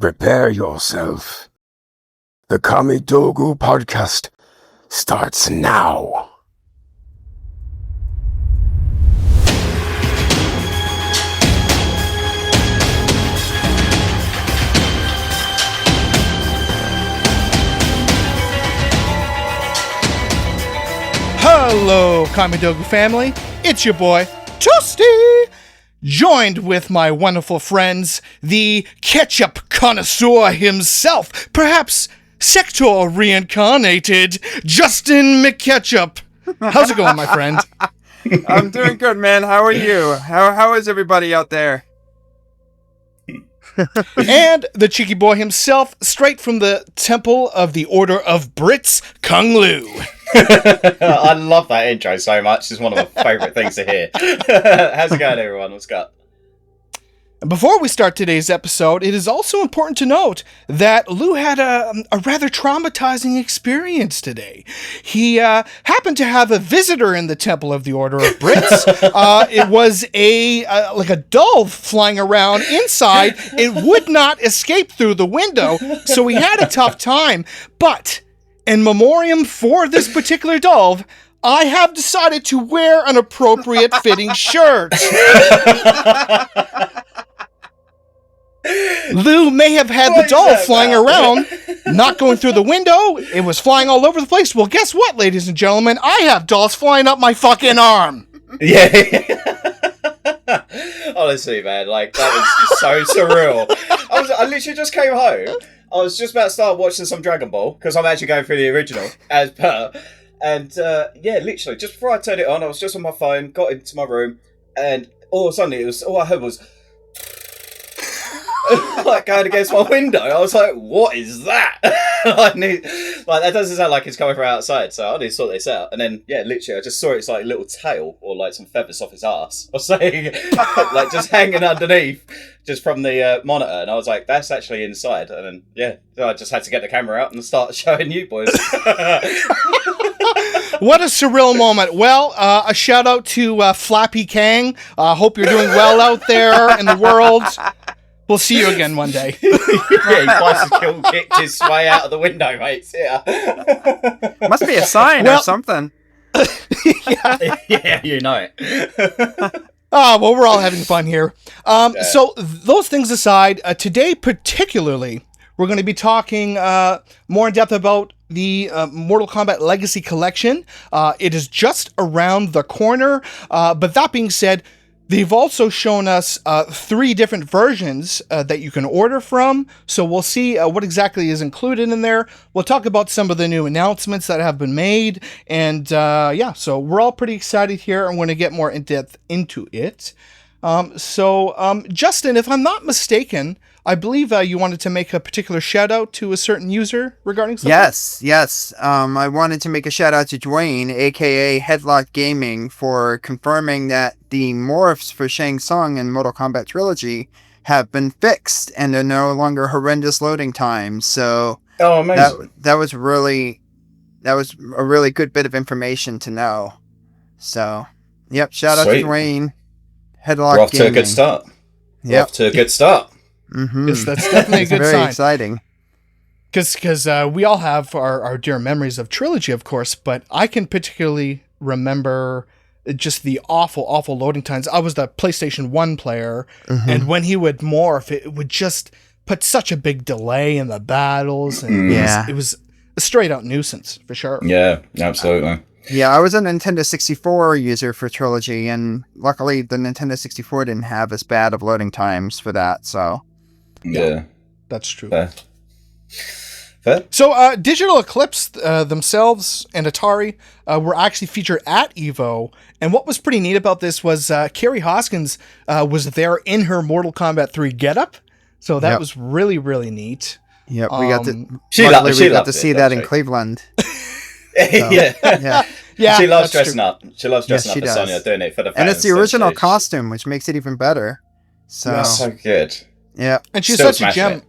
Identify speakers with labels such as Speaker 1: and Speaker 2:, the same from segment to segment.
Speaker 1: Prepare yourself. The Kamidogu podcast starts now.
Speaker 2: Hello, Kamidogu family. It's your boy, Toasty, joined with my wonderful friends, the ketchup connoisseur himself, perhaps Sector reincarnated, Justin McKetchup. How's it going, my friend?
Speaker 3: I'm doing good, man. How are you? How is everybody out there?
Speaker 2: And the cheeky boy himself, straight from the Temple of the Order of Brits, Kung Lu.
Speaker 4: I love that intro so much. It's one of my favourite things to hear. How's it going, everyone? What's up?
Speaker 2: Before we start today's episode, it is also important to note that Lou had a rather traumatizing experience today. He happened to have a visitor in the Temple of the Order of Brits. It was like a dove flying around inside. It would not escape through the window, so he had a tough time. But in memoriam for this particular dove, I have decided to wear an appropriate fitting shirt. Lou may have had the dove flying around, not going through the window. It was flying all over the place. Well, guess what, ladies and gentlemen? I have dolls flying up my fucking arm.
Speaker 4: Yeah. Honestly, man, like, that was so surreal. I literally just came home. I was just about to start watching some Dragon Ball, because I'm actually going through the original, as per. And, yeah, literally, just before I turned it on, I was just on my phone, got into my room, and all of a sudden, all I heard was... like going against my window. I was like, what is that? That doesn't sound like it's coming from outside, so I need to sort this out. And then, yeah, literally, I just saw its like little tail or like some feathers off its ass. I was saying, like just hanging underneath, just from the monitor. And I was like, that's actually inside. And then, yeah, I just had to get the camera out and start showing you boys.
Speaker 2: What a surreal moment. Well, a shout out to Flappy Kang. Hope you're doing well out there in the world. We'll see you again one day.
Speaker 4: Yeah, he bicycle kicked his way out of the window, mate. Yeah.
Speaker 3: Must be a sign or something.
Speaker 4: Yeah, you know it.
Speaker 2: Well, we're all having fun here. So those things aside, today particularly, we're going to be talking more in depth about the Mortal Kombat Legacy Collection. It is just around the corner. But that being said, they've also shown us 3 different versions that you can order from, so we'll see what exactly is included in there. We'll talk about some of the new announcements that have been made, and so we're all pretty excited here. I'm going to get more in depth into it. Justin, if I'm not mistaken, I believe you wanted to make a particular shout out to a certain user regarding something?
Speaker 3: Yes. I wanted to make a shout out to Dwayne, aka Headlock Gaming, for confirming that the morphs for Shang Tsung and Mortal Kombat Trilogy have been fixed and are no longer horrendous loading times. So
Speaker 4: amazing.
Speaker 3: That was a really good bit of information to know. So, yep, shout out to Dwayne. Headlock
Speaker 4: We're off
Speaker 3: Gaming.
Speaker 4: to a good start.
Speaker 3: Yep.
Speaker 4: We're off to a good start.
Speaker 3: Mm-hmm.
Speaker 2: Yes, that's definitely a good
Speaker 3: very
Speaker 2: sign.
Speaker 3: Exciting.
Speaker 2: Because we all have our dear memories of Trilogy, of course, but I can particularly remember just the awful loading times. I was the PlayStation 1 player, and when he would morph, it would just put such a big delay in the battles, and it was a straight-out nuisance, for sure.
Speaker 4: Yeah, absolutely.
Speaker 3: Yeah, I was a Nintendo 64 user for Trilogy, and luckily the Nintendo 64 didn't have as bad of loading times for that, so...
Speaker 4: Yeah.
Speaker 2: That's true.
Speaker 4: Fair.
Speaker 2: So, Digital Eclipse themselves and Atari were actually featured at EVO, and what was pretty neat about this was Carrie Hoskins was there in her Mortal Kombat 3 getup, so that was really, really neat.
Speaker 3: Yep, we got to see that in Cleveland.
Speaker 4: Yeah. She loves dressing up. She loves dressing up as
Speaker 3: does.
Speaker 4: Sonya, doing it for the fans.
Speaker 3: And it's the original costume, which makes it even better.
Speaker 4: So good.
Speaker 3: Yeah.
Speaker 2: And she's such a gem.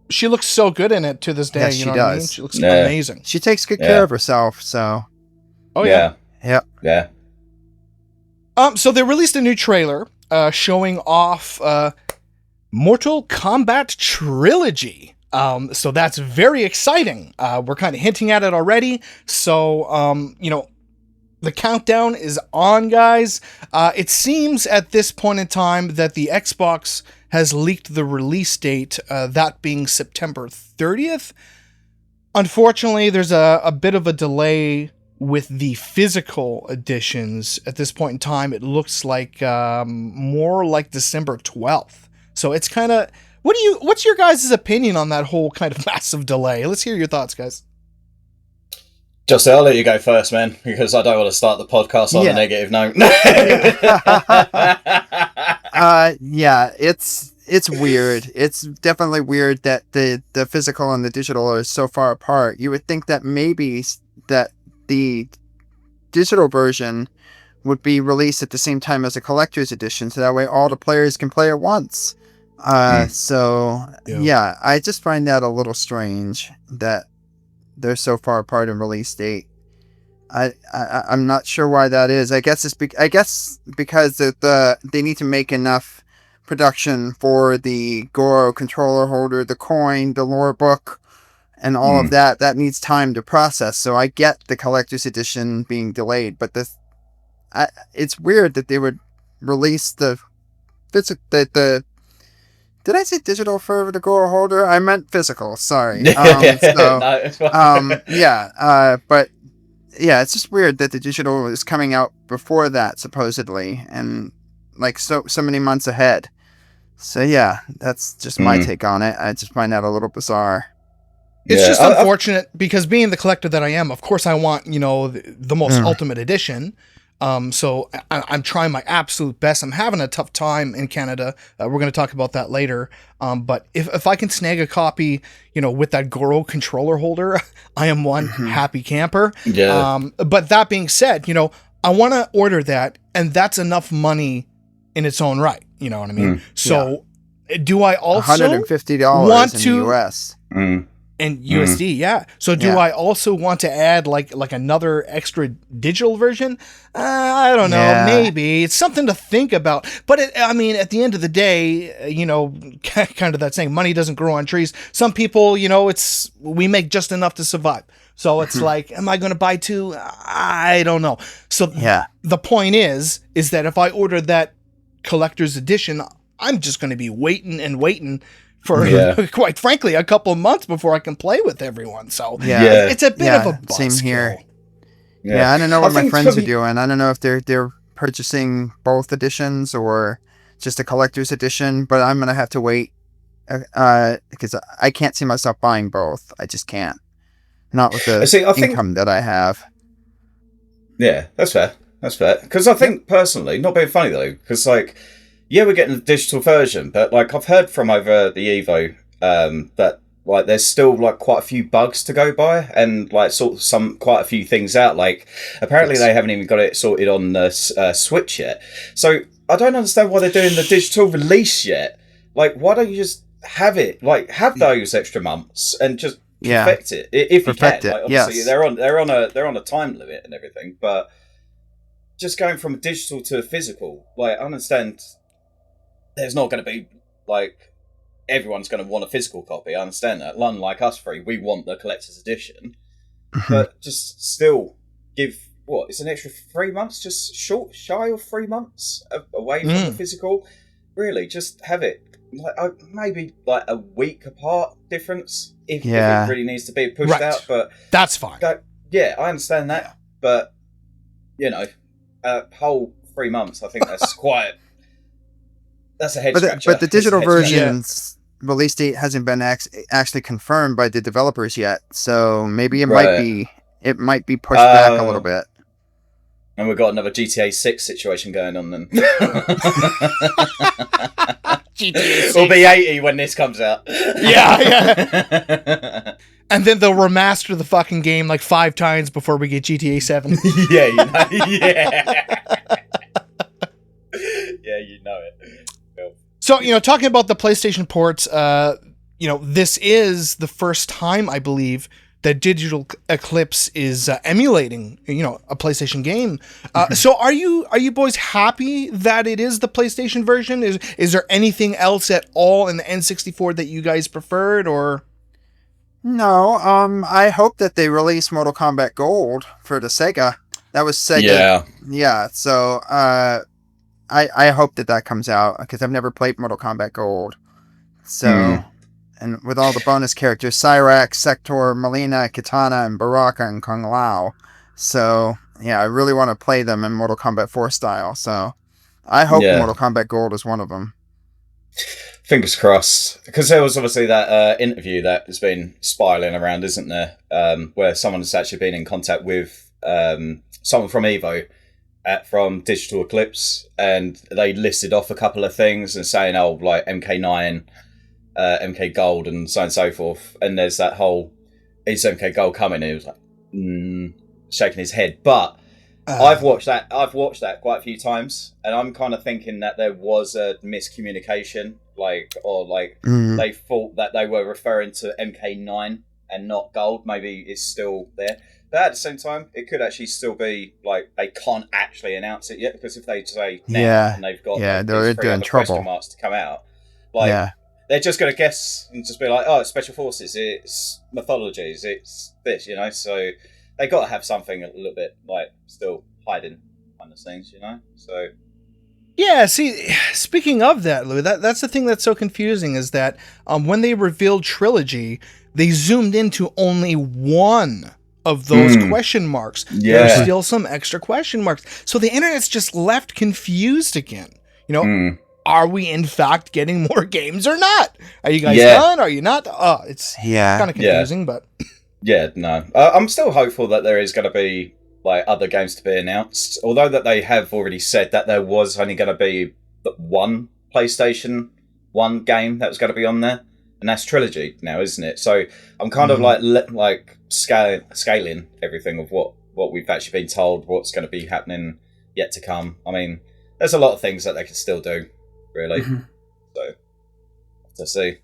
Speaker 2: She looks so good in it to this day.
Speaker 3: Yes,
Speaker 2: you
Speaker 3: she
Speaker 2: know
Speaker 3: does.
Speaker 2: what I mean? She looks amazing.
Speaker 3: She takes good care of herself, so...
Speaker 2: Oh, yeah.
Speaker 3: Yeah.
Speaker 2: So they released a new trailer showing off Mortal Kombat Trilogy. So that's very exciting. We're kind of hinting at it already. So, the countdown is on, guys. It seems at this point in time that the Xbox has leaked the release date, that being September 30th. Unfortunately, there's a bit of a delay with the physical editions. At this point in time, it looks like more like December 12th. So it's kind of... What's your guys' opinion on that whole kind of massive delay? Let's hear your thoughts, guys.
Speaker 4: Justin, I'll let you go first, man, because I don't want to start the podcast on a negative note.
Speaker 3: It's weird. It's definitely weird that the physical and the digital are so far apart. You would think that maybe that the digital version would be released at the same time as a collector's edition, so that way all the players can play at once. I just find that a little strange that they're so far apart in release date. I'm not sure why that is. I guess because they need to make enough production for the Goro controller holder, the coin, the lore book, and all of that. That needs time to process. So I get the collector's edition being delayed, but it's weird that they would release the did I say digital for the Goro holder? I meant physical. Sorry. But it's just weird that the digital is coming out before that, supposedly, and like so many months ahead. So yeah, that's just my take on it. I just find that a little bizarre.
Speaker 2: It's just unfortunate because being the collector that I am, of course I want, the most ultimate edition. So I'm trying my absolute best. I'm having a tough time in Canada. We're going to talk about that later. But if I can snag a copy, with that Goro controller holder, I am one happy camper.
Speaker 4: Yeah.
Speaker 2: But that being said, I want to order that, and that's enough money in its own right. You know what I mean? So do I also
Speaker 3: $150
Speaker 2: want
Speaker 3: in
Speaker 2: to,
Speaker 3: the US?
Speaker 2: And USD, yeah. So do I also want to add like another extra digital version? I don't know. Maybe it's something to think about. But at the end of the day, kind of that saying, money doesn't grow on trees. Some people, we make just enough to survive. So it's like, am I going to buy two? I don't know. So the point is that if I order that collector's edition, I'm just going to be waiting for quite frankly a couple of months before I can play with everyone. So it's a bit of a buzzkill.
Speaker 3: Same here. Yeah, I don't know what my friends are doing. I don't know if they're purchasing both editions or just a collector's edition, but I'm gonna have to wait because I can't see myself buying both. I just can't. Not with the income that I have.
Speaker 4: Yeah, that's fair. Because I think personally, not being funny though, because yeah, we're getting the digital version, but I've heard from over the Evo that there's still quite a few bugs to go by, and quite a few things out. Apparently they haven't even got it sorted on the Switch yet. So I don't understand why they're doing the digital release yet. Why don't you just have it? Have those extra months and just perfect it if you can. Obviously they're on a time limit and everything, but just going from a digital to a physical, I understand. There's not going to be everyone's going to want a physical copy. I understand that. Unlike us three, we want the collector's edition, but just still give it's an extra 3 months, just shy of 3 months away from the physical. Really, just have it maybe a week apart difference if it really needs to be pushed out. But
Speaker 2: that's fine.
Speaker 4: I understand that, but a whole 3 months, I think that's quite. That's a head scratcher.
Speaker 3: But the digital version's release date hasn't been actually confirmed by the developers yet, so maybe it might be pushed back a little bit.
Speaker 4: And we've got another GTA 6 situation going on then.
Speaker 2: GTA 6.
Speaker 4: We'll be 80 when this comes out.
Speaker 2: Yeah. And then they'll remaster the fucking game 5 times before we get GTA 7.
Speaker 4: Yeah, you know it.
Speaker 2: So, talking about the PlayStation ports, this is the first time, I believe, that Digital Eclipse is emulating, a PlayStation game. So are you boys happy that it is the PlayStation version? Is there anything else at all in the N64 that you guys preferred, or?
Speaker 3: No, I hope that they release Mortal Kombat Gold for the Sega. That was Sega. Yeah. So, I hope that comes out because I've never played Mortal Kombat Gold. So, and with all the bonus characters, Cyrax, Sector, Melina, Kitana, and Baraka, and Kung Lao. So, yeah, I really want to play them in Mortal Kombat 4 style. So, I hope Mortal Kombat Gold is one of them.
Speaker 4: Fingers crossed, because there was obviously that interview that has been spiraling around, isn't there? Where someone has actually been in contact with someone from Evo, from Digital Eclipse, and they listed off a couple of things and saying, "Oh, like MK9, MK Gold, and so on and so forth." And there's that whole, "Is MK Gold coming?" And he was like, shaking his head, but. I've watched that quite a few times, and I'm kind of thinking that there was a miscommunication, they thought that they were referring to MK9 and not Gold. Maybe it's still there, but at the same time, it could actually still be like they can't actually announce it yet, because if they say now and they've got
Speaker 3: they're in trouble.
Speaker 4: Question marks to come out, they're just going to guess and just be like, "Oh, it's Special Forces, it's Mythologies, it's this," So. They got to have something a little bit still hiding behind the scenes, So
Speaker 2: yeah. See, speaking of that, Lou, that's the thing that's so confusing is that when they revealed Trilogy, they zoomed into only one of those question marks.
Speaker 4: Yeah.
Speaker 2: There's still some extra question marks, so the internet's just left confused again. Are we in fact getting more games or not? Are you guys done? Are you not? Oh, it's kind of confusing, but.
Speaker 4: Yeah, no. I'm still hopeful that there is going to be other games to be announced. Although that they have already said that there was only going to be one PlayStation 1 game that was going to be on there, and that's Trilogy now, isn't it? So I'm kind of scaling everything of what we've actually been told, what's going to be happening yet to come. I mean, there's a lot of things that they can still do, really. So, to see.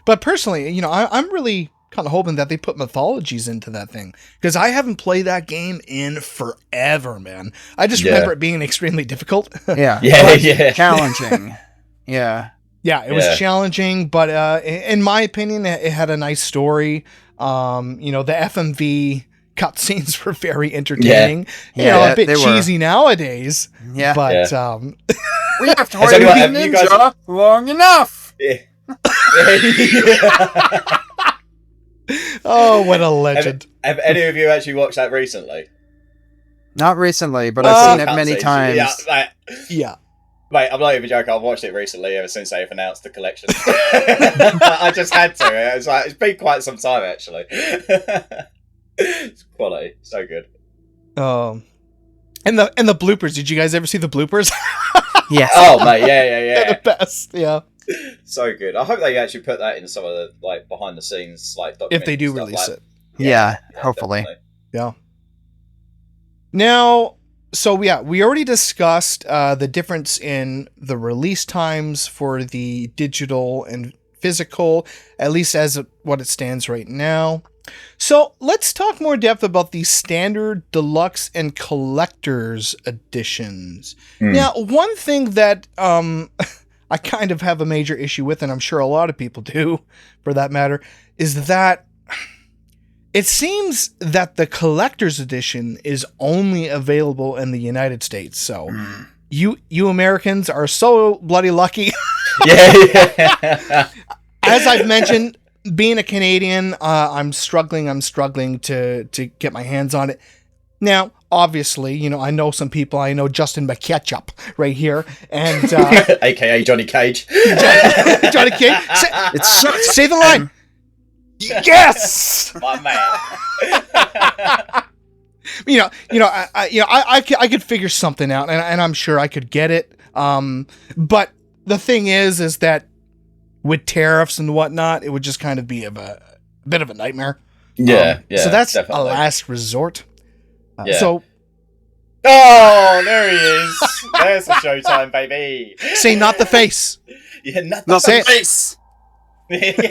Speaker 2: But personally, I'm really kind of hoping that they put mythologies into that thing, because I haven't played that game in forever, man. I just remember it being extremely difficult.
Speaker 3: Challenging. Yeah,
Speaker 2: it was challenging, but in my opinion, it had a nice story. The FMV cutscenes were very entertaining. A bit cheesy nowadays. Yeah, but
Speaker 3: we have to wait a ninja long enough.
Speaker 2: Oh, what a legend.
Speaker 4: Have any of you actually watched that recently?
Speaker 3: Not recently, but I've seen it many times.
Speaker 2: Yeah.
Speaker 4: Mate, I'm not even joking. I've watched it recently ever since they've announced the collection. I just had to. It's been quite some time, actually. It's quality. So good.
Speaker 2: And the bloopers. Did you guys ever see the bloopers?
Speaker 3: Yes.
Speaker 4: Oh, mate. Yeah.
Speaker 2: They're the best. Yeah.
Speaker 4: So good. I hope they actually put that in some of the behind the scenes
Speaker 2: if they do release it.
Speaker 3: Yeah, hopefully.
Speaker 4: Definitely.
Speaker 2: Yeah. Now, so we already discussed the difference in the release times for the digital and physical, at least as what it stands right now. So let's talk more in depth about the standard, deluxe, and collector's editions. Now, one thing that I kind of have a major issue with, and I'm sure a lot of people do, for that matter, is that it seems that the collector's edition is only available in the United States. So you Americans are so bloody lucky.
Speaker 4: Yeah.
Speaker 2: As I've mentioned, being a Canadian, I'm struggling to get my hands on it. Now, obviously, I know some people. I know Justin McKetchup right here, and
Speaker 4: AKA Johnny Cage.
Speaker 2: Johnny Cage. Say the line. Yes,
Speaker 4: my man.
Speaker 2: I could figure something out, and I'm sure I could get it. But the thing is that with tariffs and whatnot, it would just kind of be a bit of a nightmare.
Speaker 4: Yeah.
Speaker 2: So that's
Speaker 4: definitely
Speaker 2: a last resort.
Speaker 4: Oh, there he is. There's the showtime, baby.
Speaker 2: Say not the face.
Speaker 4: Yeah, not
Speaker 3: the
Speaker 2: face.
Speaker 3: face.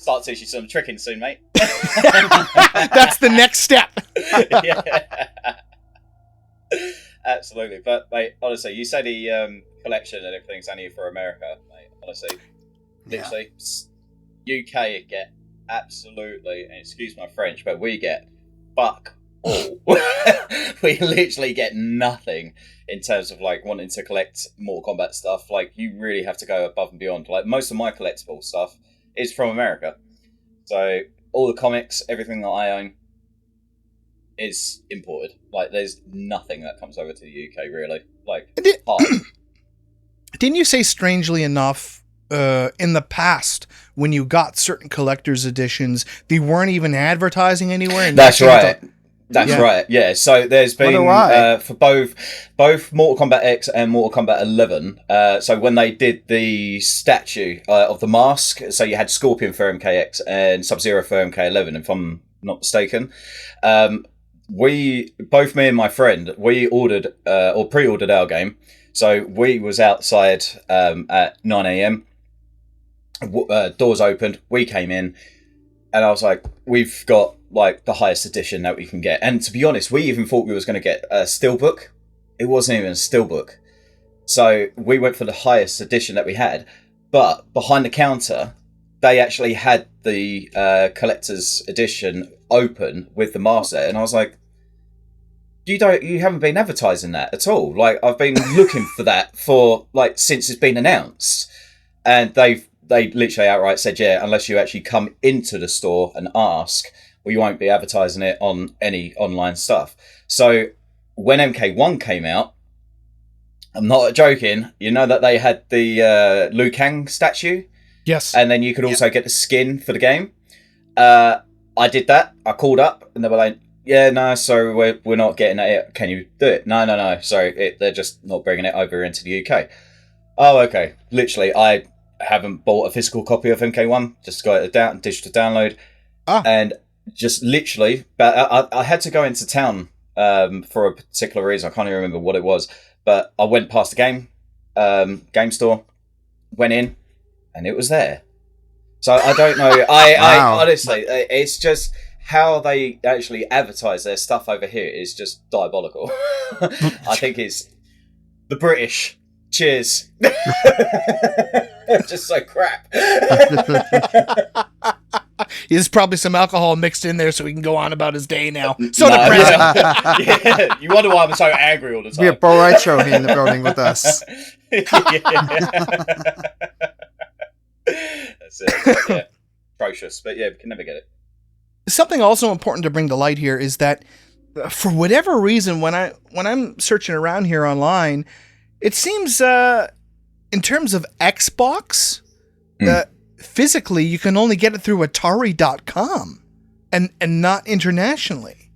Speaker 4: Start teaching some tricking soon, mate.
Speaker 2: That's the next step.
Speaker 4: Yeah. Absolutely. But, mate, honestly, you say the collection and everything's only for America, mate. Honestly, literally, UK get absolutely, and excuse my French, but we get fuck all. We literally get nothing in terms of like wanting to collect Mortal Kombat stuff. Like, you really have to go above and beyond. Like, most of my collectible stuff is from America. So all the comics, everything that I own is imported. Like, there's nothing that comes over to the UK really. Like, hard.
Speaker 2: Didn't you say, strangely enough, in the past, when you got certain collector's editions, they weren't even advertising anywhere? And
Speaker 4: That's right. That's right. Yeah. So there's been for both Mortal Kombat X and Mortal Kombat 11. So when they did the statue of the mask, so you had Scorpion for MKX and Sub-Zero for MK11, if I'm not mistaken. Me and my friend, we ordered or pre-ordered our game. So we was outside at 9 a.m. Doors opened. We came in, and I was like, "We've got like the highest edition that we can get." And to be honest, we even thought we was going to get a steelbook. It wasn't even a steelbook. So we went for the highest edition that we had. But behind the counter, they actually had the collector's edition open with the master, and I was like, You haven't been advertising that at all. Like, I've been looking for that for like since it's been announced, and they literally outright said, yeah, unless you actually come into the store and ask, we won't be advertising it on any online stuff. So when MK1 came out, I'm not joking, you know that they had the Liu Kang statue?
Speaker 2: Yes.
Speaker 4: And then you could also get the skin for the game. I did that. I called up and they were like, yeah, no, so we're not getting it. Can you do it? No. Sorry, they're just not bringing it over into the UK. Oh, okay. Literally, I haven't bought a physical copy of MK1. Just got it down, digital download. And just literally, but I had to go into town for a particular reason. I can't even remember what it was. But I went past the game store, went in, and it was there. So I don't know. I honestly, it's just how they actually advertise their stuff over here is just diabolical. I think it's the British. Cheers. Just so crap.
Speaker 2: There's probably some alcohol mixed in there so he can go on about his day now. So depressing.
Speaker 4: Yeah. You wonder why I'm so angry all the time.
Speaker 3: We have Bo Raicho here in the building with us.
Speaker 4: That's it. Yeah. Atrocious. But yeah, we can never get it.
Speaker 2: Something also important to bring to light here is that for whatever reason, when I'm searching around here online, it seems in terms of Xbox, physically you can only get it through Atari.com and not internationally.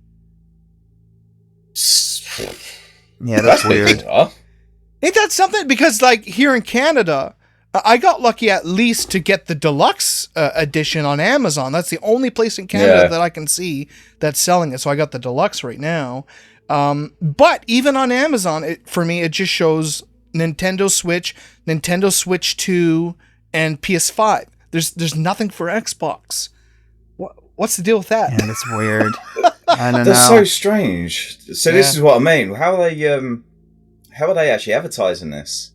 Speaker 3: Yeah, that's weird.
Speaker 2: Ain't that something? Because like here in Canada, I got lucky at least to get the deluxe edition on Amazon. That's the only place in Canada that I can see that's selling it. So I got the deluxe right now. But even on Amazon, for me, it just shows Nintendo Switch 2, and PS5. There's nothing for Xbox. What's the deal with that?
Speaker 3: Yeah, that's weird. I don't know.
Speaker 4: That's so strange. So this is what I mean. How are they actually advertising this?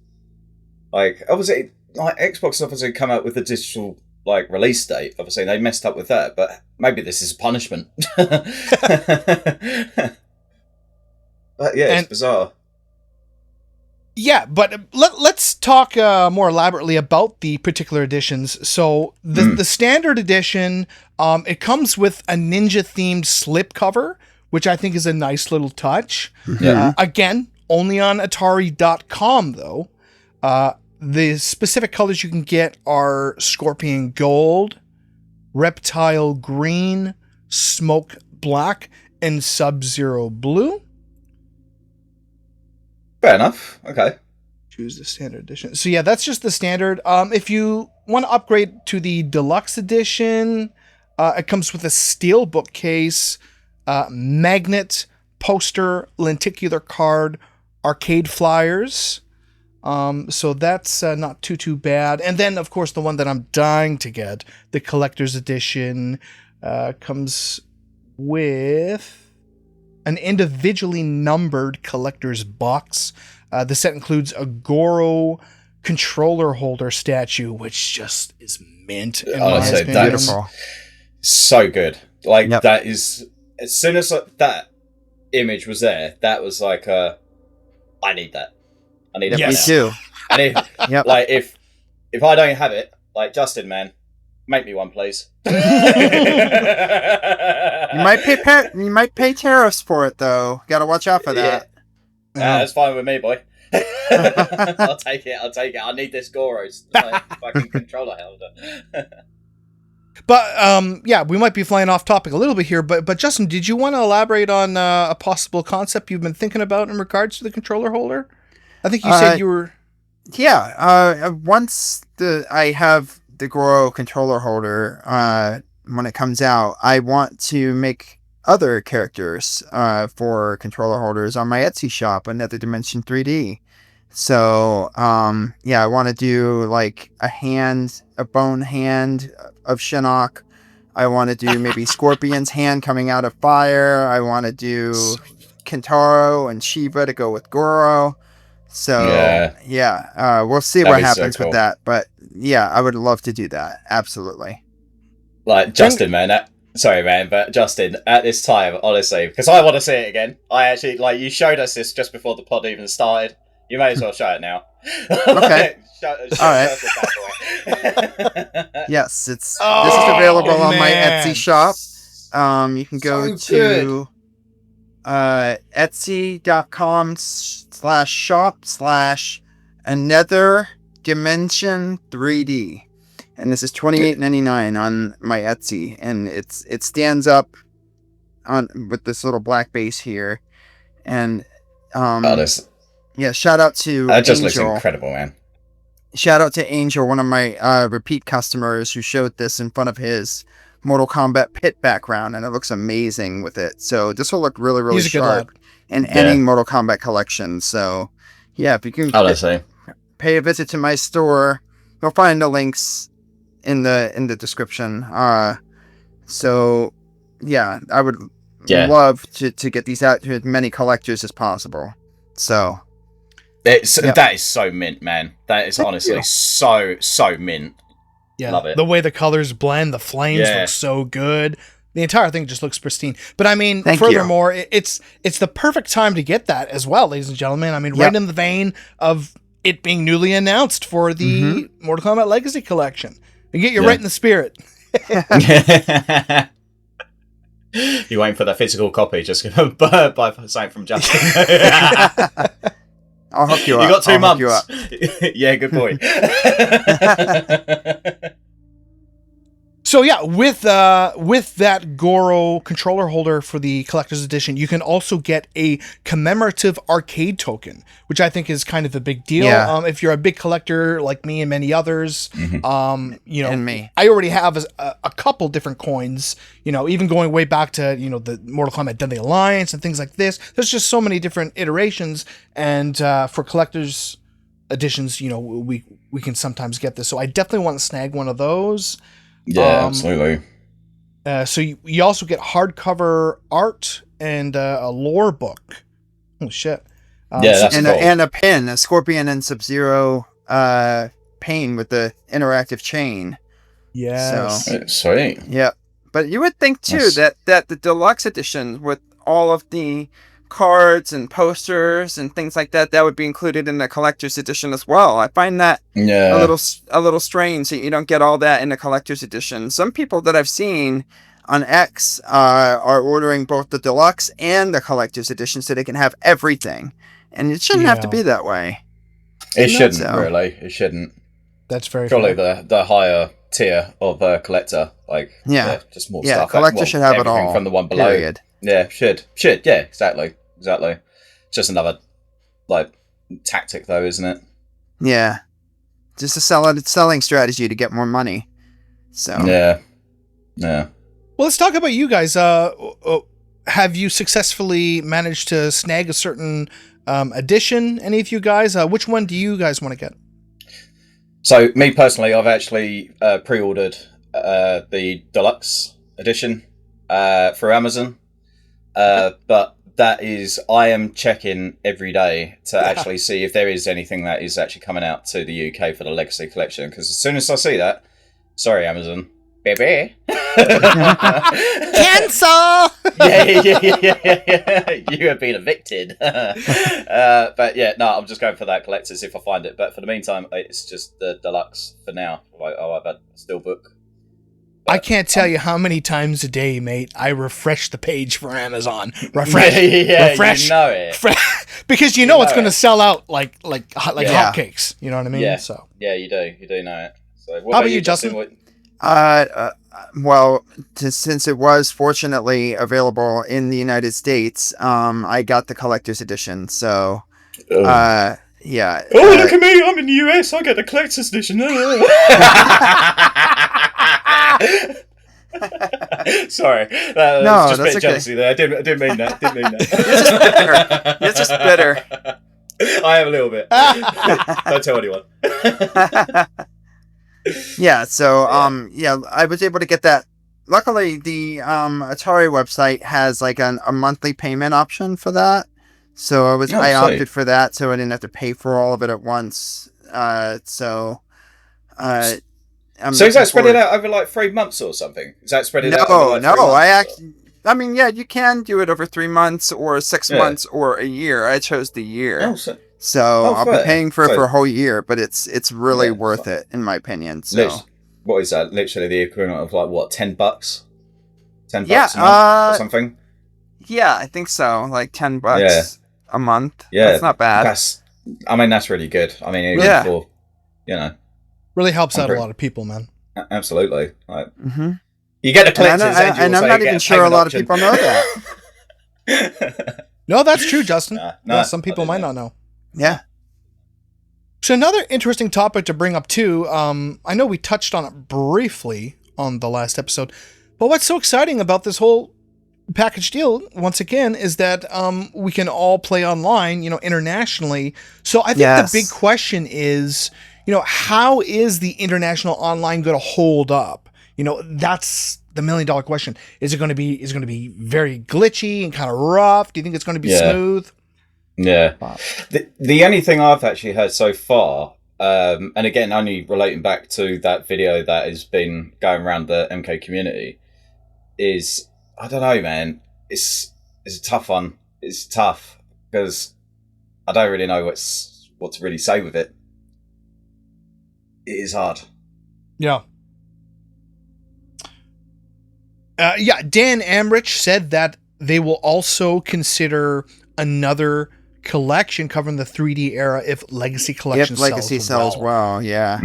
Speaker 4: Like, obviously, like Xbox obviously come out with a digital like release date. Obviously, they messed up with that, but maybe this is a punishment. But yeah, it's bizarre.
Speaker 2: Yeah, but let's talk more elaborately about the particular editions. So the standard edition, it comes with a ninja-themed slipcover, which I think is a nice little touch.
Speaker 4: Yeah.
Speaker 2: Again, only on Atari.com, though. The specific colors you can get are Scorpion Gold, Reptile Green, Smoke Black, and Sub-Zero Blue.
Speaker 4: Fair enough. Okay.
Speaker 2: Choose the standard edition. So yeah, that's just the standard. If you want to upgrade to the deluxe edition, it comes with a steel bookcase, magnet, poster, lenticular card, arcade flyers, So that's not too bad. And then, of course, the one that I'm dying to get, the collector's edition, comes with an individually numbered collector's box. The set includes a Goro controller holder statue, which just is mint. In my
Speaker 4: Honestly,
Speaker 2: opinion.
Speaker 3: Beautiful.
Speaker 4: So good. Like,
Speaker 3: Yep.
Speaker 4: that is... As soon as that image was there, that was like, I need that. I need it
Speaker 3: Yep,
Speaker 4: right
Speaker 3: me
Speaker 2: Yes.
Speaker 4: now.
Speaker 3: too.
Speaker 4: And if,
Speaker 3: Yep.
Speaker 4: like, if I don't have it, like, Justin, man, make me one, please.
Speaker 3: You might pay tariffs for it though. Got to watch out for that.
Speaker 4: Yeah, that's fine with me, boy. I'll take it. I need this Goro's fucking controller holder.
Speaker 2: But yeah, we might be flying off topic a little bit here. But Justin, did you want to elaborate on a possible concept you've been thinking about in regards to the controller holder? I think you said you were.
Speaker 3: Yeah. Once I have the Goro controller holder, when it comes out, I want to make other characters for controller holders on my Etsy shop, Another Dimension 3D. So, yeah, I want to do like a bone hand of Shinnok. I want to do maybe Scorpion's hand coming out of fire. I want to do Kentaro and Shiva to go with Goro. So, yeah, we'll see
Speaker 4: That'd
Speaker 3: what
Speaker 4: be so
Speaker 3: happens
Speaker 4: cool.
Speaker 3: with that. But yeah, I would love to do that. Absolutely.
Speaker 4: Like, Justin, man. Sorry, man, but Justin, at this time, honestly, because I want to see it again. I actually, like, you showed us this just before the pod even started. You may as well show it now.
Speaker 3: Okay.
Speaker 4: Show
Speaker 3: All right.
Speaker 4: us the bad boy.
Speaker 3: Yes, this is
Speaker 2: Oh,
Speaker 3: available on my
Speaker 2: man.
Speaker 3: Etsy shop. You can go
Speaker 4: So
Speaker 3: to etsy.com/shop/another dimension 3D. And this is $28.99 on my Etsy, and it stands up on with this little black base here. And yeah, shout out to
Speaker 4: That just looks
Speaker 3: Angel.
Speaker 4: incredible, man.
Speaker 3: Shout out to Angel, one of my repeat customers who showed this in front of his Mortal Kombat pit background, and it looks amazing with it. So this will look really, really
Speaker 2: He's a good
Speaker 3: sharp in any Mortal Kombat collection. So yeah, if you can
Speaker 4: Honestly.
Speaker 3: pay a visit to my store, you'll find the links in the description. So yeah, I would love to get these out to as many collectors as possible. So
Speaker 4: that is so mint, man. That is honestly so mint.
Speaker 2: Yeah,
Speaker 4: Love it.
Speaker 2: the way the colors blend, the flames look so good. The entire thing just looks pristine. But I mean, furthermore, it's the perfect time to get that as well, ladies and gentlemen. I mean, right in the vein of it being newly announced for the Mortal Kombat Legacy Collection. You get you right in the spirit.
Speaker 4: You waiting for the physical copy? Just gonna buy something from Justin.
Speaker 3: I'll hook you up.
Speaker 4: You got 2
Speaker 3: I'll
Speaker 4: months.
Speaker 3: hook you up.
Speaker 4: Yeah, good boy.
Speaker 2: So yeah, with that Goro controller holder for the collector's edition, you can also get a commemorative arcade token, which I think is kind of a big deal.
Speaker 3: Yeah.
Speaker 2: If you're a big collector like me and many others, you know,
Speaker 3: And me.
Speaker 2: I already have a couple different coins. You know, even going way back to the Mortal Kombat Deadly Alliance and things like this. There's just so many different iterations, and for collector's editions, we can sometimes get this. So I definitely want to snag one of those.
Speaker 4: Yeah, absolutely.
Speaker 2: So you also get hardcover art and a lore book. Oh shit!
Speaker 4: That's cool.
Speaker 3: And a pin, a Scorpion and Sub-Zero pane with the interactive chain.
Speaker 2: Yes.
Speaker 3: So,
Speaker 4: Sweet.
Speaker 3: yeah, but you would think too that the deluxe edition with all of the cards and posters and things like that would be included in the collector's edition as well. I find that a little strange that you don't get all that in the collector's edition. Some people that I've seen on X are ordering both the deluxe and the collector's edition so they can have everything, and it shouldn't have to be that way.
Speaker 4: It shouldn't really. It shouldn't.
Speaker 2: That's very
Speaker 4: surely
Speaker 2: fair.
Speaker 4: the higher tier of collector, like just more stuff.
Speaker 3: Collector should have it all
Speaker 4: from the one below.
Speaker 3: Period.
Speaker 4: Yeah, should yeah, exactly. Just another tactic though, isn't it?
Speaker 3: Yeah, just a selling strategy to get more money. So
Speaker 4: yeah.
Speaker 2: Well, let's talk about you guys. Have you successfully managed to snag a certain edition. Any of you guys? Which one do you guys want to get?
Speaker 4: So, me personally, I've actually pre-ordered the deluxe edition through Amazon. But that is, I am checking every day to actually see if there is anything that is actually coming out to the UK for the Legacy Collection. Because as soon as I see that, sorry, Amazon, baby.
Speaker 2: Cancel!
Speaker 4: yeah. You have been evicted. But yeah, no, I'm just going for that collector's if I find it. But for the meantime, it's just the deluxe for now. Like, I've had Steelbook.
Speaker 2: I can't tell you how many times a day, mate, I refresh the page for Amazon. Refresh.
Speaker 4: You know it.
Speaker 2: Because you know it's going to sell out like hotcakes. You know what I mean?
Speaker 4: Yeah.
Speaker 2: So.
Speaker 4: Yeah, you do. You do know it. So,
Speaker 2: how about you, Justin?
Speaker 3: Well, since it was fortunately available in the United States, I got the collector's edition. So, yeah.
Speaker 4: Oh, look at me! I'm in the US. I get the collector's edition. Sorry,
Speaker 3: no,
Speaker 4: just a bit
Speaker 3: okay.
Speaker 4: jealousy there. I didn't mean that.
Speaker 3: You're just bitter.
Speaker 4: I am a little bit. Don't tell anyone.
Speaker 3: Yeah. So, I was able to get that. Luckily, the Atari website has like a monthly payment option for that. So I opted for that, so I didn't have to pay for all of it at once.
Speaker 4: So is that spread it out over like 3 months or something? Is that spread it out over like 3 months?
Speaker 3: I mean, yeah, you can do it over 3 months or 6 months or a year. I chose the year. So I'll be paying for it for a whole year, but it's really worth it in my opinion. So
Speaker 4: what is that? Literally the equivalent of like what, $10? $10 a month or something?
Speaker 3: Yeah, I think so. Like $10 a month.
Speaker 4: Yeah,
Speaker 3: that's not bad.
Speaker 4: That's really good. I mean, even for
Speaker 2: really helps out a lot of people, man.
Speaker 4: Absolutely. Like, you get the collectors,
Speaker 3: and I'm not even sure a lot of people know that.
Speaker 2: No, that's true, Justin. Some people might not know.
Speaker 3: Yeah.
Speaker 2: So another interesting topic to bring up too. I know we touched on it briefly on the last episode, but what's so exciting about this whole package deal, once again, is that we can all play online, internationally. So I think the big question is, how is the international online going to hold up? That's the $1 million question. Is it going to be very glitchy and kind of rough? Do you think it's going to be smooth?
Speaker 4: Yeah. The only thing I've actually heard so far, and again, only relating back to that video that has been going around the MK community, is, I don't know, man. It's a tough one. It's tough because I don't really know what to really say with it. It is hard.
Speaker 2: Yeah. Dan Amrich said that they will also consider another collection covering the 3D era if Legacy Collection
Speaker 3: sells well. Yeah.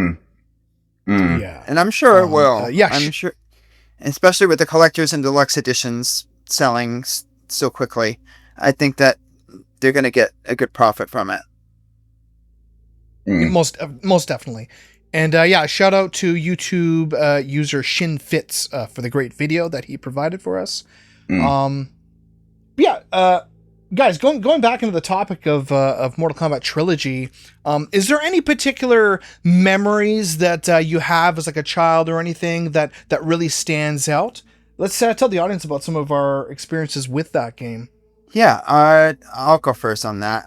Speaker 2: Yeah.
Speaker 3: And I'm sure it will.
Speaker 2: I'm
Speaker 3: sure, especially with the collectors and deluxe editions selling so quickly. I think that they're going to get a good profit from it.
Speaker 2: Most definitely. And shout out to YouTube user Shin Fitz for the great video that he provided for us. Guys, going back into the topic of Mortal Kombat Trilogy, is there any particular memories that you have as like a child or anything that really stands out? Let's tell the audience about some of our experiences with that game.
Speaker 3: Yeah, I'll go first on that.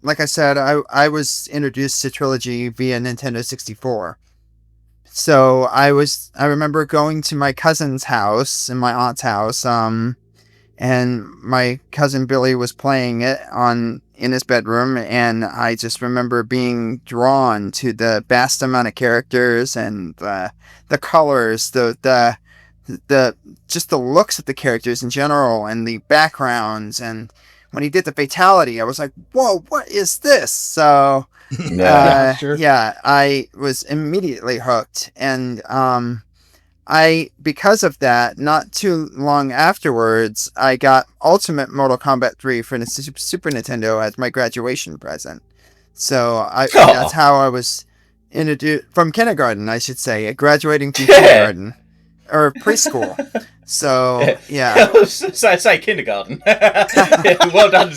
Speaker 3: Like I said, I was introduced to Trilogy via Nintendo 64. So I remember going to my cousin's house and my aunt's house, and my cousin Billy was playing it in his bedroom, and I just remember being drawn to the vast amount of characters and the colors, the just the looks of the characters in general, and the backgrounds. And when he did the fatality, I was like, whoa, what is this? So I was immediately hooked. And because of that, not too long afterwards, I got Ultimate Mortal Kombat 3 for the Super Nintendo as my graduation present. So that's how I was introduced from kindergarten, I should say, graduating from kindergarten. or preschool. So yeah,
Speaker 4: so I say kindergarten. Well done,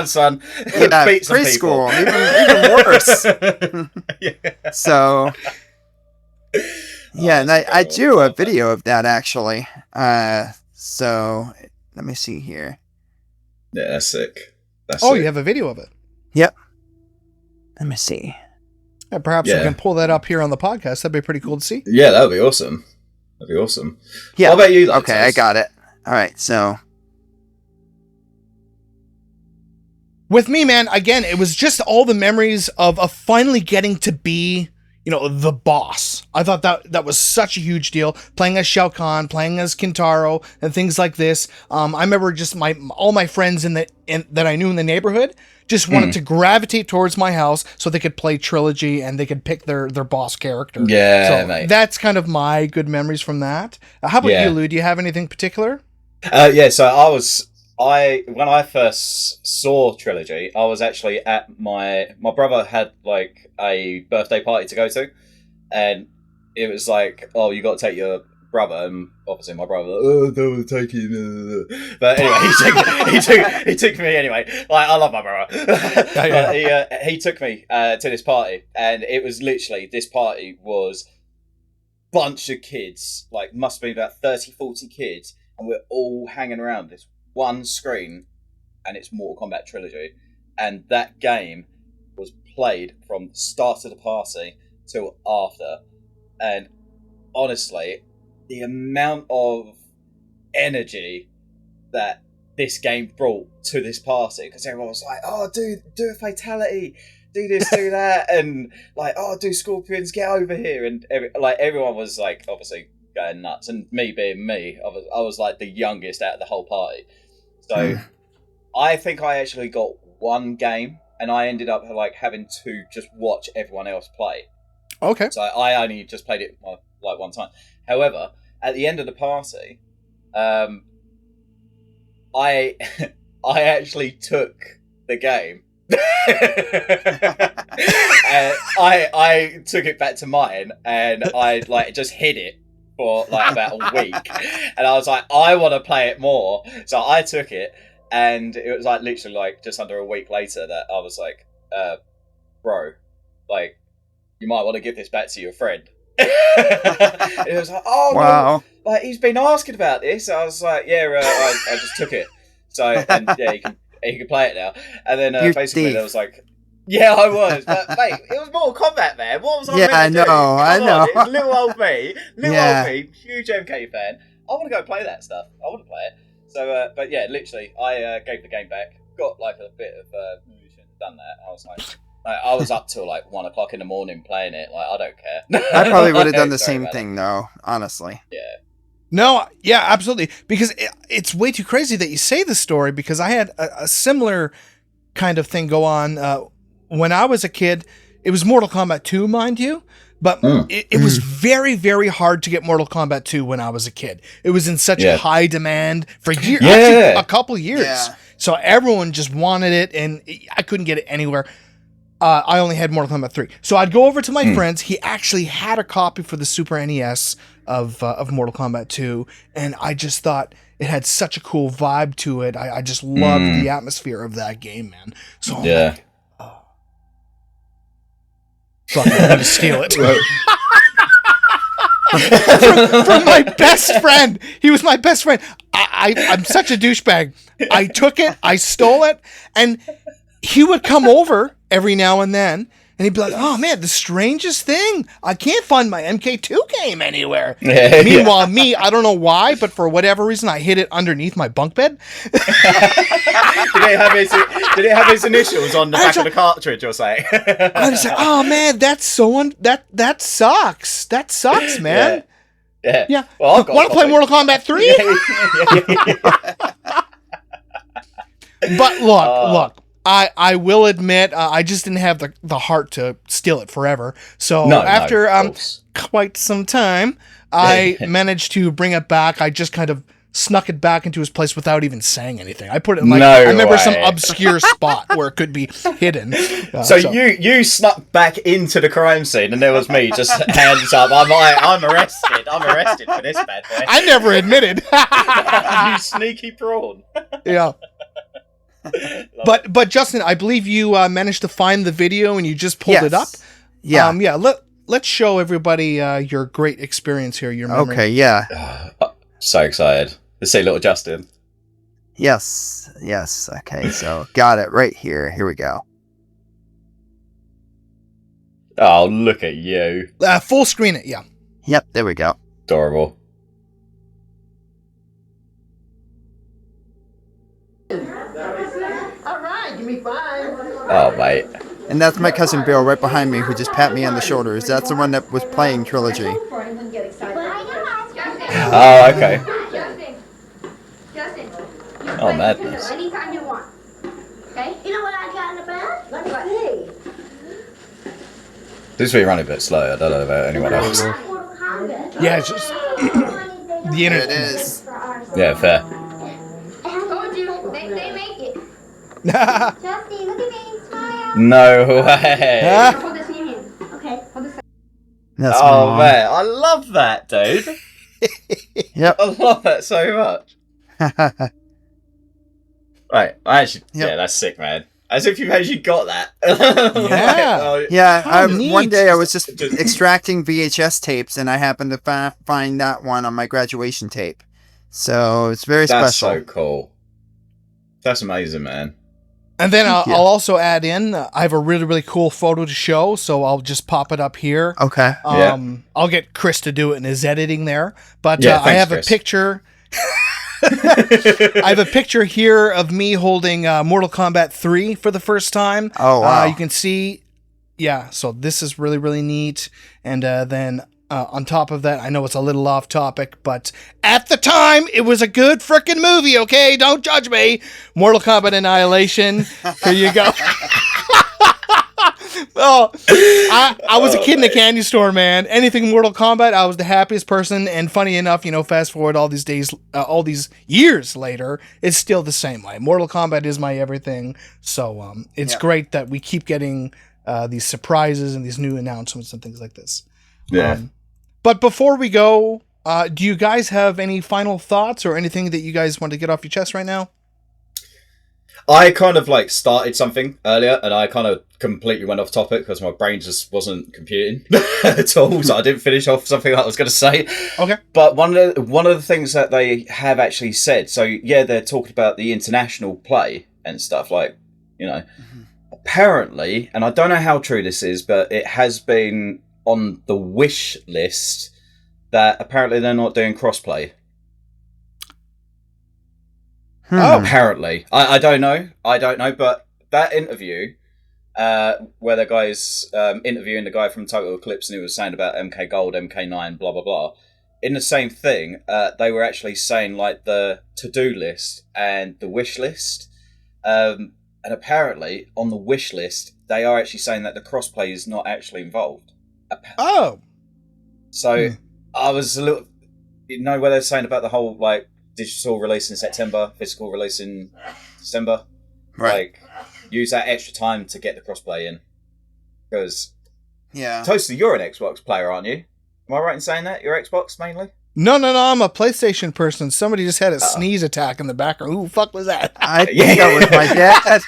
Speaker 4: son.
Speaker 3: yeah,
Speaker 4: Beat some
Speaker 3: preschool,
Speaker 4: people.
Speaker 3: even worse. So yeah, and I do a video of that actually. So let me see here.
Speaker 4: Yeah, that's sick.
Speaker 2: You have a video of it.
Speaker 3: Yep. Let me see.
Speaker 2: Yeah, perhaps we can pull that up here on the podcast. That'd be pretty cool to see.
Speaker 4: Yeah, that would be awesome. That'd be awesome.
Speaker 3: Yeah.
Speaker 4: What about you?
Speaker 3: Okay, I got it. All right, so
Speaker 2: with me, man, again, it was just all the memories of finally getting to be, the boss. I thought that was such a huge deal. Playing as Shao Kahn, playing as Kintaro, and things like this. I remember just all my friends that I knew in the neighborhood just wanted to gravitate towards my house so they could play Trilogy and they could pick their boss character.
Speaker 4: Yeah,
Speaker 2: so
Speaker 4: mate.
Speaker 2: That's kind of my good memories from that. How about you, Lou? Do you have anything particular?
Speaker 4: So when I first saw Trilogy, I was actually at my brother had like a birthday party to go to, and it was like, oh, you got to take your brother, and obviously my brother was like, oh, don't want to take him, but anyway, he took me anyway. Like, I love my brother. But he took me to this party, and it was literally, this party was bunch of kids, like must be about 30-40 kids, and we're all hanging around this one screen, and it's Mortal Kombat Trilogy, and that game was played from the start of the party till after, and honestly, the amount of energy that this game brought to this party, because everyone was like, oh, do a fatality, do this, do that, and like, oh, do scorpions, get over here, and everyone was like, obviously going nuts, and me being me, I was like the youngest out of the whole party. So I think I actually got one game, and I ended up like having to just watch everyone else play.
Speaker 2: Okay.
Speaker 4: So I only just played it like one time. However, at the end of the party, I actually took the game. And I took it back to mine, and I like just hid it for like about a week, and I was like, I want to play it more, so I took it, and it was like literally like just under a week later that I was like, bro, like, you might want to give this back to your friend. It was like, oh wow, no, like he's been asking about this. I was like, yeah, I just took it, so, and yeah, he can play it now. And then basically there was like, yeah, I was, but mate, it was Mortal Kombat, man. What was I meant to do? I know. It was little old me, huge MK fan. I want to go play that stuff. I want to play it. So, but yeah, literally, I gave the game back, got like a bit of done that. I was like, I was up till like 1 o'clock in the morning playing it. Like, I don't care.
Speaker 3: I probably would have done the same thing though, honestly.
Speaker 4: Yeah.
Speaker 2: No, yeah, absolutely. Because it's way too crazy that you say this story, because I had a similar kind of thing go on when I was a kid. It was Mortal Kombat 2, mind you, but it was very, very hard to get Mortal Kombat 2 when I was a kid. It was in such high demand for years, actually a couple years. Yeah. So everyone just wanted it, and I couldn't get it anywhere. I only had Mortal Kombat 3. So I'd go over to my friend's. He actually had a copy for the Super NES of Mortal Kombat 2, and I just thought it had such a cool vibe to it. I just loved the atmosphere of that game, man. So I'm like, oh. Fuck, I'm going to steal it. from my best friend. He was my best friend. I'm such a douchebag. I took it, I stole it, and he would come over every now and then, and he'd be like, oh man, the strangest thing, I can't find my MK2 game anywhere. Meanwhile, me, I don't know why, but for whatever reason, I hid it underneath my bunk bed.
Speaker 4: Did it have his initials on the back of the cartridge or something?
Speaker 2: I was like, oh man, that sucks. That sucks, man. Yeah. Well, want to play Mortal Kombat 3? But look. I will admit, I just didn't have the heart to steal it forever. So after quite some time, I managed to bring it back. I just kind of snuck it back into his place without even saying anything. I put it in like,
Speaker 4: No
Speaker 2: I remember
Speaker 4: way.
Speaker 2: some obscure spot where it could be hidden.
Speaker 4: So you snuck back into the crime scene, and there was me just hands up. I'm arrested. I'm arrested for this bad boy.
Speaker 2: I never admitted.
Speaker 4: You sneaky prawn.
Speaker 2: Yeah. But Justin, I believe you managed to find the video and you just pulled it up.
Speaker 3: Yeah.
Speaker 2: Let's show everybody your great experience here. Your memory.
Speaker 3: Okay. Yeah.
Speaker 4: So excited to see little Justin.
Speaker 3: Yes. Okay. So got it right here. Here we go.
Speaker 4: Oh, look at you.
Speaker 2: Full screen it. Yeah.
Speaker 3: Yep. There we go.
Speaker 4: Adorable.
Speaker 5: All right, give me 5.
Speaker 4: Oh, mate.
Speaker 3: And that's my cousin Bill right behind me, who just pat me on the shoulders. That's the one that was playing Trilogy.
Speaker 4: Oh, okay.
Speaker 5: Justin.
Speaker 4: Oh, madness.
Speaker 5: Anytime you want. Okay? You know what I got in the bag? Let me see.
Speaker 4: This is where you run a bit slow. I don't know about anyone else.
Speaker 2: Yeah. It's just the
Speaker 3: There
Speaker 2: internet.
Speaker 3: it is.
Speaker 4: Yeah, fair.
Speaker 5: Told you. They make it. Justin, look at me. Smile.
Speaker 4: No way.
Speaker 5: Hold this in your hand. Okay. Hold this.
Speaker 3: That's
Speaker 4: Oh,
Speaker 3: my mom.
Speaker 4: man. I love that, dude.
Speaker 3: Yep.
Speaker 4: I love that so much. Right. Yeah, that's sick, man. As if you've actually got that.
Speaker 2: Yeah.
Speaker 3: Yeah,
Speaker 2: How
Speaker 3: one
Speaker 2: neat.
Speaker 3: day I was just extracting VHS tapes, and I happened to find that one on my graduation tape. So it's very
Speaker 4: That's
Speaker 3: special.
Speaker 4: so cool. That's amazing, man.
Speaker 2: And then I'll
Speaker 3: Yeah.
Speaker 2: also add in, I have a really, really cool photo to show, so I'll just pop it up here.
Speaker 3: Okay.
Speaker 2: I'll get Chris to do it in his editing there. But
Speaker 4: Yeah,
Speaker 2: I
Speaker 4: thanks,
Speaker 2: have
Speaker 4: Chris.
Speaker 2: a picture. I have a picture here of me holding Mortal Kombat 3 for the first time.
Speaker 3: Oh, wow.
Speaker 2: You can see, yeah, so this is really, really neat. And then on top of that, I know it's a little off topic, but at the time, it was a good frickin' movie, okay? Don't judge me. Mortal Kombat Annihilation. Here you go. Oh, I was a kid in a candy store, man. Anything Mortal Kombat, I was the happiest person. And funny enough, fast forward all these days, all these years later, it's still the same way. Mortal Kombat is my everything. So it's great that we keep getting these surprises and these new announcements and things like this.
Speaker 4: Yeah.
Speaker 2: But before we go, do you guys have any final thoughts or anything that you guys want to get off your chest right now?
Speaker 4: I kind of started something earlier, and I kind of completely went off topic because my brain just wasn't computing at all. So I didn't finish off something that I was going to say.
Speaker 2: Okay.
Speaker 4: But one of the things that they have actually said, so yeah, they're talking about the international play and stuff apparently, and I don't know how true this is, but it has been on the wish list that apparently they're not doing crossplay.
Speaker 2: Oh.
Speaker 4: Apparently. I don't know, but that interview, where the guy's interviewing the guy from Total Eclipse, and he was saying about MK Gold, MK9, blah, blah, blah. In the same thing, they were actually saying the to-do list and the wish list. And apparently, on the wish list, they are actually saying that the crossplay is not actually involved.
Speaker 2: Oh.
Speaker 4: So, I was a little... where they're saying about the whole, digital release in September, physical release in December.
Speaker 3: Right.
Speaker 4: Use that extra time to get the crossplay in. Because,
Speaker 3: Yeah.
Speaker 4: Toasty, you're an Xbox player, aren't you? Am I right in saying that? You're Xbox mainly?
Speaker 2: No, I'm a PlayStation person. Somebody just had a sneeze attack in the background. Who the fuck was that?
Speaker 3: I think that was my dad.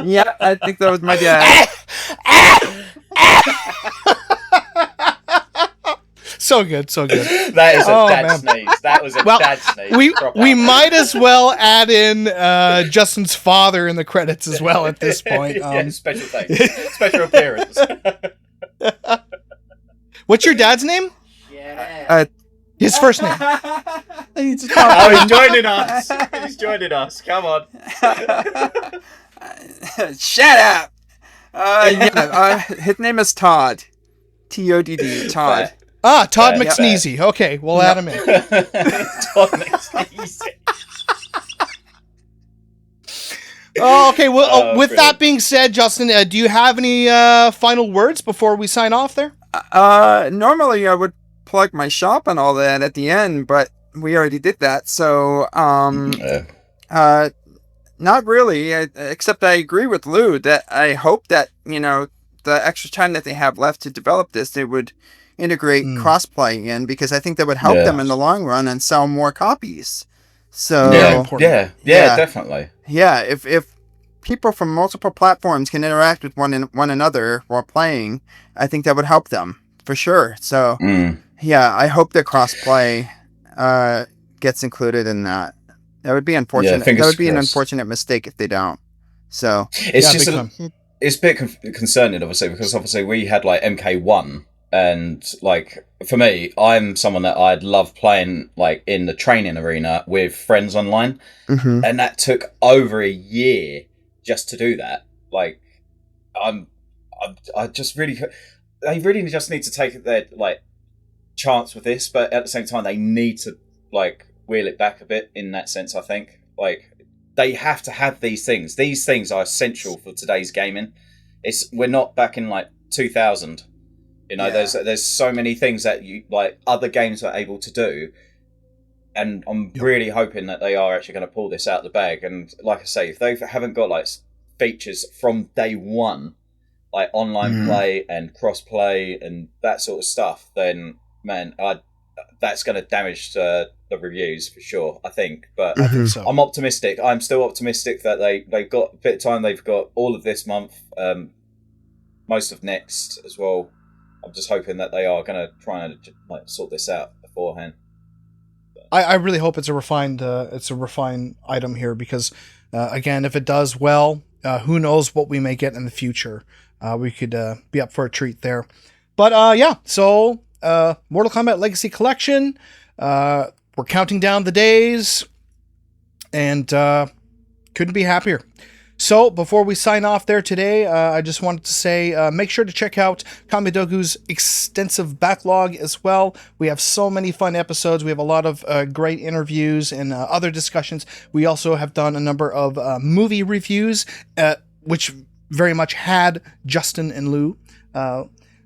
Speaker 3: Yeah, I think that was my dad.
Speaker 2: So good.
Speaker 4: That is a dad
Speaker 2: man.
Speaker 4: sneeze. That was a
Speaker 2: Well,
Speaker 4: dad sneeze.
Speaker 2: we
Speaker 4: Proper.
Speaker 2: might as well add in Justin's father in the credits as well at this point.
Speaker 4: Yeah, special thanks. Special appearance.
Speaker 2: What's your dad's name? His first name.
Speaker 3: He's
Speaker 4: Oh, he's joining us. He's joining us. Come on.
Speaker 3: Shut up. His name is Todd. Todd. Todd.
Speaker 2: Todd
Speaker 4: Yeah.
Speaker 2: McSneezy. Okay, we'll add him in.
Speaker 4: Todd makes it easy.
Speaker 2: Oh, okay. Well, with
Speaker 4: brilliant.
Speaker 2: that being said, Justin, do you have any final words before we sign off there?
Speaker 3: Normally I would plug my shop and all that at the end, but we already did that. So, not really, except I agree with Lou that I hope that, the extra time that they have left to develop this, they would integrate crossplay in, because I think that would help them in the long run and sell more copies. So,
Speaker 4: yeah, definitely.
Speaker 3: Yeah, if people from multiple platforms can interact with one another while playing, I think that would help them for sure. So, yeah, I hope that crossplay gets included in that. That would be unfortunate. That would be an unfortunate mistake if they don't. So
Speaker 4: it's just it's a bit concerning, obviously, because obviously we had like MK1, and like for me, I'm someone that I'd love playing like in the training arena with friends online, and that took over a year just to do that. Like, I just really, they really just need to take their like chance with this, but at the same time, they need to like wheel it back a bit in that sense. I think like they have to have these things. These things are essential for today's gaming. We're not back in like 2000. There's so many things that you like other games are able to do, and I'm really hoping that they are actually going to pull this out of the bag. And like I say, if they haven't got like features from day one, like online play and cross play and that sort of stuff, then man, that's going to damage the reviews for sure, I think. But
Speaker 2: I think so.
Speaker 4: I'm optimistic. I'm still optimistic that they've got a bit of time. They've got all of this month, most of next as well. I'm just hoping that they are going to try and like sort this out beforehand.
Speaker 2: I really hope it's a refined item here, because again, if it does well, who knows what we may get in the future. We could be up for a treat there. But so Mortal Kombat Legacy Collection, we're counting down the days, and couldn't be happier. So before we sign off there today, I just wanted to say, make sure to check out Kamidogu's extensive backlog as well. We have so many fun episodes. We have a lot of great interviews and other discussions. We also have done a number of movie reviews, which very much had Justin and Lou.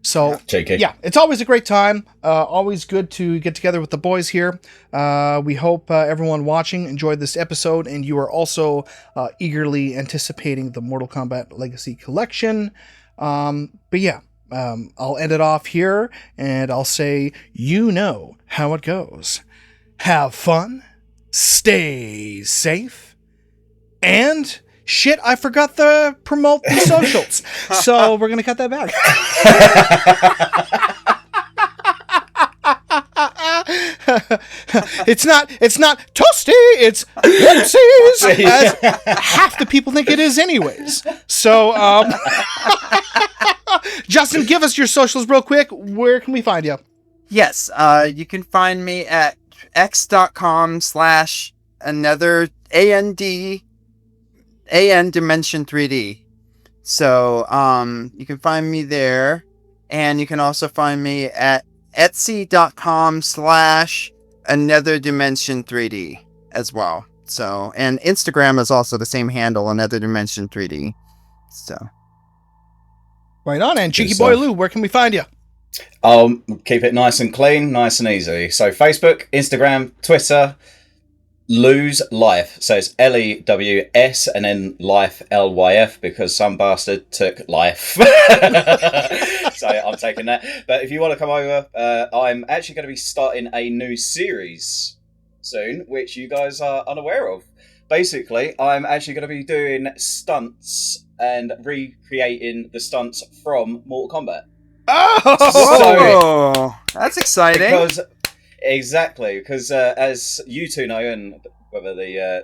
Speaker 2: So, yeah, it's always a great time. Always good to get together with the boys here. We hope everyone watching enjoyed this episode, and you are also eagerly anticipating the Mortal Kombat Legacy Collection. But yeah, I'll end it off here, and I'll say, you know how it goes. Have fun, stay safe, and... shit, I forgot to promote the socials. So we're going to cut that back. It's not toasty, it's whoopsies, as half the people think it is anyways. So, Justin, give us your socials real quick. Where can we find you?
Speaker 3: Yes, you can find me at x.com/another AN Dimension 3D. So, you can find me there, and you can also find me at etsy.com/another dimension 3D as well. So, and Instagram is also the same handle, another dimension 3D. So,
Speaker 2: right on. And Cheeky Boy Lou, where can we find you?
Speaker 4: I'll keep it nice and clean, nice and easy. So, Facebook, Instagram, Twitter. Lou's Life, so it's LEWS and then Life LYF, because some bastard took life. So I'm taking that. But if you want to come over, I'm actually going to be starting a new series soon, which you guys are unaware of. Basically, I'm actually going to be doing stunts and recreating the stunts from Mortal Kombat.
Speaker 3: Oh, that's exciting.
Speaker 4: Exactly, because as you two know, and whether the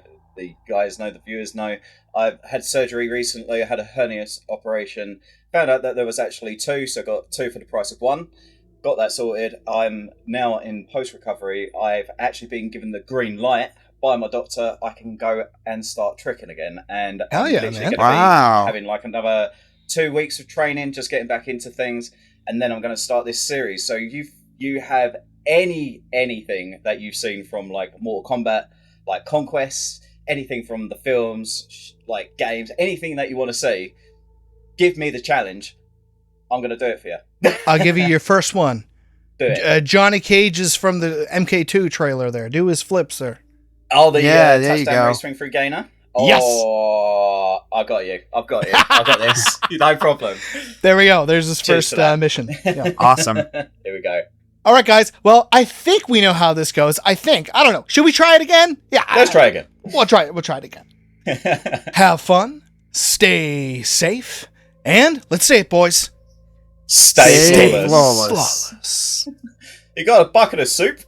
Speaker 4: guys know, the viewers know, I've had surgery recently. I had a hernia operation. Found out that there was actually two, so got two for the price of one. Got that sorted. I'm now in post-recovery. I've actually been given the green light by my doctor. I can go and start tricking again. And
Speaker 2: hell yeah,
Speaker 4: I'm
Speaker 2: man.
Speaker 4: Be having like another 2 weeks of training, just getting back into things. And then I'm going to start this series. So you have anything that you've seen from like Mortal Kombat, like Conquest, anything from the films, like games, anything that you want to see, give me the challenge. I'm going to do it for you.
Speaker 2: I'll give you your first one.
Speaker 4: Do it.
Speaker 2: Johnny Cage is from the MK2 trailer there. Do his flips there.
Speaker 4: Oh, the
Speaker 3: there you
Speaker 4: touchdown
Speaker 3: go.
Speaker 4: race swing through Gainer?
Speaker 2: Yes.
Speaker 4: Oh, I got you. I've got this. No problem.
Speaker 2: There we go. There's his
Speaker 4: Cheers
Speaker 2: first
Speaker 4: to that.
Speaker 2: mission. Yeah.
Speaker 3: Awesome.
Speaker 4: Here we go.
Speaker 2: All right, guys. Well, I think we know how this goes. I don't know. Should we try it again? Yeah.
Speaker 4: Let's try again.
Speaker 2: We'll try it. We'll try it again. Have fun. Stay safe. And let's say it, boys.
Speaker 4: Stay flawless.
Speaker 3: flawless.
Speaker 2: Flawless.
Speaker 4: You got a bucket of soup?